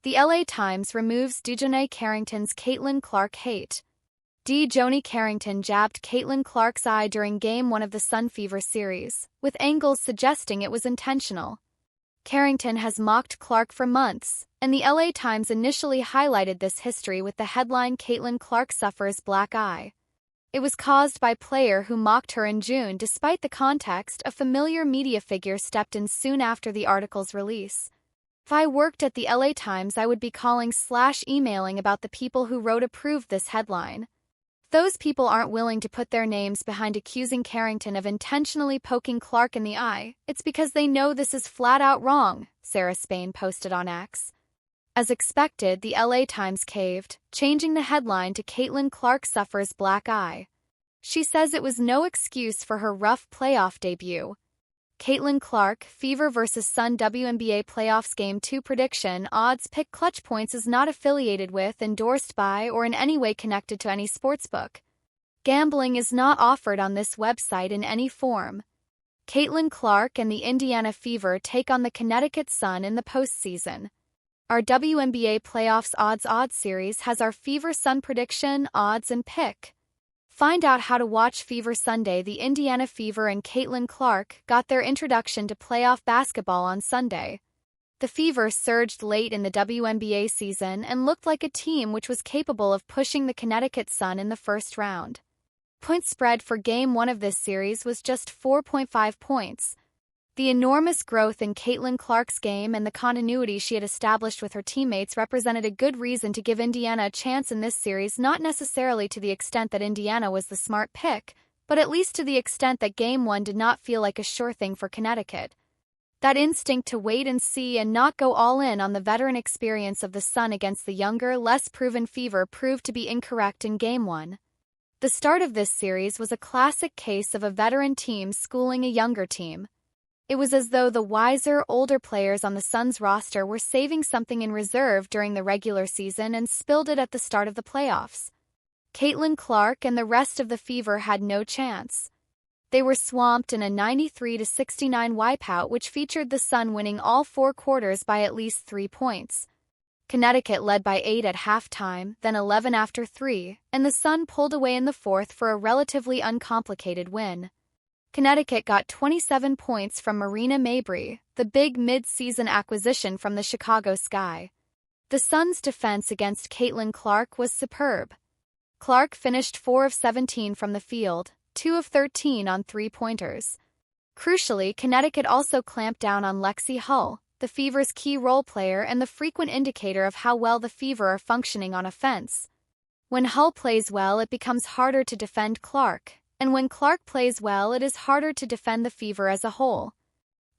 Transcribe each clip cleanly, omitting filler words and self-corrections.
The LA Times removes DiJonai Carrington's Caitlin Clark hate. DiJonai Carrington jabbed Caitlin Clark's eye during Game 1 of the Sun Fever series, with angles suggesting it was intentional. Carrington has mocked Clark for months, and the LA Times initially highlighted this history with the headline "Caitlin Clark suffers black eye." It was caused by player who mocked her in June. Despite the context, a familiar media figure stepped in soon after the article's release. "If I worked at the LA Times, I would be calling/emailing about the people who approved this headline. Those people aren't willing to put their names behind accusing Carrington of intentionally poking Clark in the eye. It's because they know this is flat out wrong," Sarah Spain posted on X. As expected, the LA Times caved, changing the headline to "Caitlin Clark suffers black eye." She says it was no excuse for her rough playoff debut. Caitlin Clark, Fever vs. Sun WNBA Playoffs Game 2 prediction. Odds pick. Clutch Points is not affiliated with, endorsed by, or in any way connected to any sportsbook. Gambling is not offered on this website in any form. Caitlin Clark and the Indiana Fever take on the Connecticut Sun in the postseason. Our WNBA Playoffs Odds series has our Fever Sun prediction, odds, and pick. Find out how to watch Fever Sunday. The Indiana Fever and Caitlin Clark got their introduction to playoff basketball on Sunday. The Fever surged late in the WNBA season and looked like a team which was capable of pushing the Connecticut Sun in the first round. Point spread for Game 1 of this series was just 4.5 points. The enormous growth in Caitlin Clark's game and the continuity she had established with her teammates represented a good reason to give Indiana a chance in this series, not necessarily to the extent that Indiana was the smart pick, but at least to the extent that Game 1 did not feel like a sure thing for Connecticut. That instinct to wait and see and not go all in on the veteran experience of the Sun against the younger, less proven Fever proved to be incorrect in Game 1. The start of this series was a classic case of a veteran team schooling a younger team. It was as though the wiser, older players on the Suns roster were saving something in reserve during the regular season and spilled it at the start of the playoffs. Caitlin Clark and the rest of the Fever had no chance. They were swamped in a 93-69 wipeout which featured the Sun winning all 4 quarters by at least 3 points. Connecticut led by 8 at halftime, then 11 after 3, and the Sun pulled away in the fourth for a relatively uncomplicated win. Connecticut got 27 points from Marina Mabrey, the big mid-season acquisition from the Chicago Sky. The Suns' defense against Caitlin Clark was superb. Clark finished 4 of 17 from the field, 2 of 13 on three-pointers. Crucially, Connecticut also clamped down on Lexi Hull, the Fever's key role player and the frequent indicator of how well the Fever are functioning on offense. When Hull plays well, it becomes harder to defend Clark. And when Clark plays well, it is harder to defend the Fever as a whole.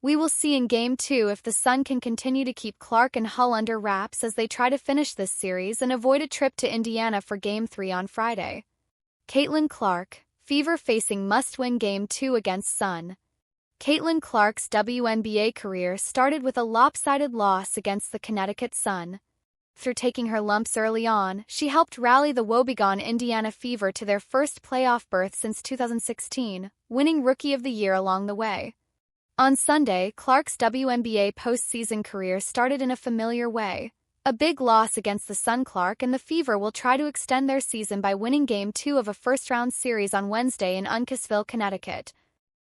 We will see in Game 2 if the Sun can continue to keep Clark and Hull under wraps as they try to finish this series and avoid a trip to Indiana for Game 3 on Friday. Caitlin Clark, Fever facing must-win Game 2 against Sun. Caitlin Clark's WNBA career started with a lopsided loss against the Connecticut Sun. Through taking her lumps early on, she helped rally the woebegone Indiana Fever to their first playoff berth since 2016, winning Rookie of the Year along the way. On Sunday, Clark's WNBA postseason career started in a familiar way. A big loss against the Sun. Clark and the Fever will try to extend their season by winning Game 2 of a first-round series on Wednesday in Uncasville, Connecticut.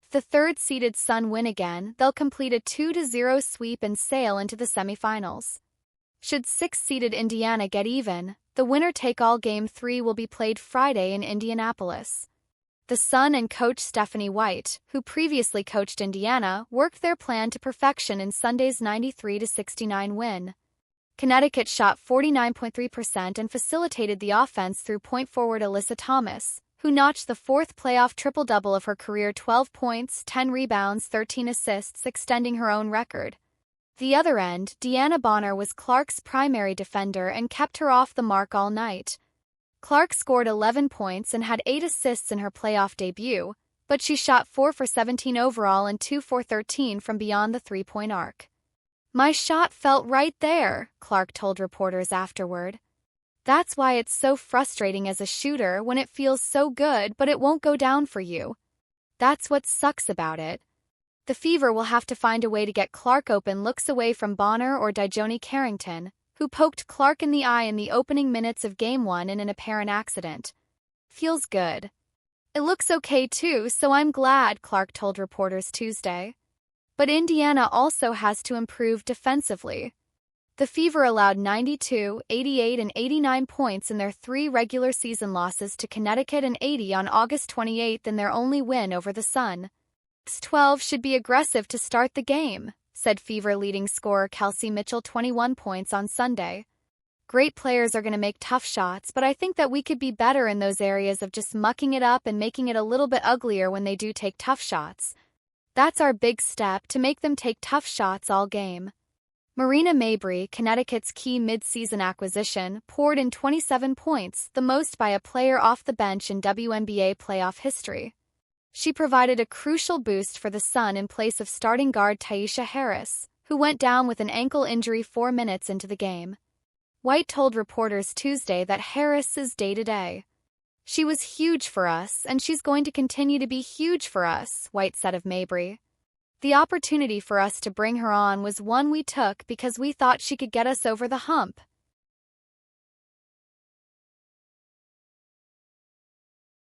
If the third-seeded Sun win again, they'll complete a 2-0 sweep and sail into the semifinals. Should 6th-seeded Indiana get even, the winner-take-all Game 3 will be played Friday in Indianapolis. The Sun and coach Stephanie White, who previously coached Indiana, worked their plan to perfection in Sunday's 93-69 win. Connecticut shot 49.3% and facilitated the offense through point forward Alyssa Thomas, who notched the 4th playoff triple-double of her career: 12 points, 10 rebounds, 13 assists, extending her own record. The other end, Deanna Bonner was Clark's primary defender and kept her off the mark all night. Clark scored 11 points and had 8 assists in her playoff debut, but she shot 4 for 17 overall and 2 for 13 from beyond the three-point arc. "My shot felt right there," Clark told reporters afterward. "That's why it's so frustrating as a shooter when it feels so good but it won't go down for you. That's what sucks about it." The Fever will have to find a way to get Clark open looks away from Bonner or DiJonai Carrington, who poked Clark in the eye in the opening minutes of Game 1 in an apparent accident. "Feels good. It looks okay too, so I'm glad," Clark told reporters Tuesday. But Indiana also has to improve defensively. The Fever allowed 92, 88, and 89 points in their 3 regular season losses to Connecticut and 80 on August 28 in their only win over the Sun. 12 should be aggressive to start the game, said Fever leading scorer Kelsey Mitchell 21 points on Sunday. "Great players are going to make tough shots, but I think that we could be better in those areas of just mucking it up and making it a little bit uglier when they do take tough shots. That's our big step, to make them take tough shots all game." Marina Mabrey, Connecticut's key mid-season acquisition, poured in 27 points, the most by a player off the bench in WNBA playoff history. She provided a crucial boost for the Sun in place of starting guard Tyesha Harris, who went down with an ankle injury 4 minutes into the game. White told reporters Tuesday that Harris is day-to-day. "She was huge for us, and she's going to continue to be huge for us," White said of Mabrey. "The opportunity for us to bring her on was one we took because we thought she could get us over the hump,"